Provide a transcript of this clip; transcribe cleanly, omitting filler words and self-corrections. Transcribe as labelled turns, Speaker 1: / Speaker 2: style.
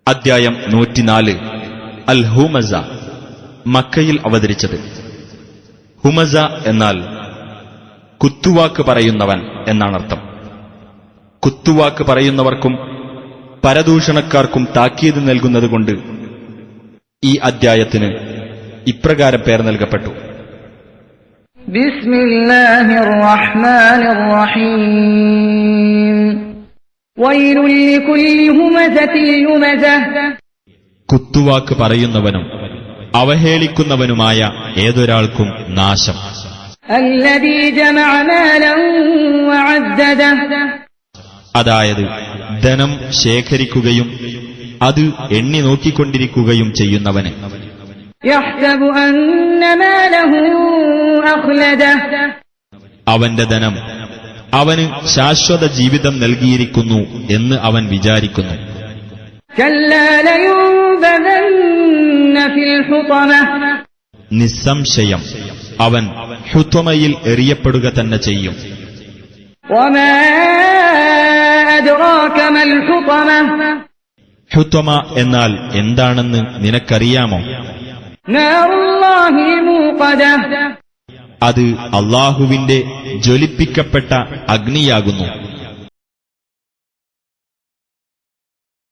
Speaker 1: അദ്ധ്യായം 104 അൽ ഹുമസ. മക്കയിൽ അവതരിച്ചത്. ഹുമസ എന്നാൽ കുത്തുവാക്ക് പറയുന്നവൻ എന്നാണർത്ഥം. കുത്തുവാക്ക് പറയുന്നവർക്കും പരദൂഷണക്കാർക്കും താക്കീത് നൽകുന്നതുകൊണ്ട് ഈ അദ്ധ്യായത്തിന് ഇപ്രകാരം പേർ നൽകപ്പെട്ടു.
Speaker 2: ബിസ്മില്ലാഹിർ റഹ്മാനിർ റഹീം. വൈലുൽ ലികുല്ലി ഹുമസത്തിൽ ലുമസഹ്.
Speaker 1: കുത്തുവാക്ക് പറയുന്നവനും അവഹേളിക്കുന്നവനുമായ ഏതൊരാൾക്കും നാശം.
Speaker 2: അല്ലദീ ജമഅ മാലൻ വഅദ്ദദഹ്.
Speaker 1: അതായത് ധനം ശേഖരിക്കുകയും അത് എണ്ണി നോക്കിക്കൊണ്ടിരിക്കുകയും ചെയ്യുന്നവന്.
Speaker 2: യഹ്സബു അന്ന മാലഹു അഖ്ലദഹ്.
Speaker 1: അവന്റെ ധനം അവന് ശാശ്വത ജീവിതം നൽകിയിരിക്കുന്നു എന്ന് അവൻ വിചാരിക്കുന്നു.
Speaker 2: കല്ലാ ലയുൻബദന്ന ഫിൽ ഹുതമഹ്.
Speaker 1: നിസ്സംശയം അവൻ ഹുത്വമയിൽ എറിയപ്പെടുക തന്നെ ചെയ്യും.
Speaker 2: വമാ അദ്റാക മൽ ഹുതമഹ്.
Speaker 1: ഹുത്വമ എന്നാൽ എന്താണെന്ന് നിനക്കറിയാമോ?
Speaker 2: നാറുല്ലാഹിൽ മൂഖദഹ്.
Speaker 1: അത് അല്ലാഹുവിന്റെ ജ്വലിപ്പിക്കപ്പെട്ട അഗ്നിയാകുന്നു.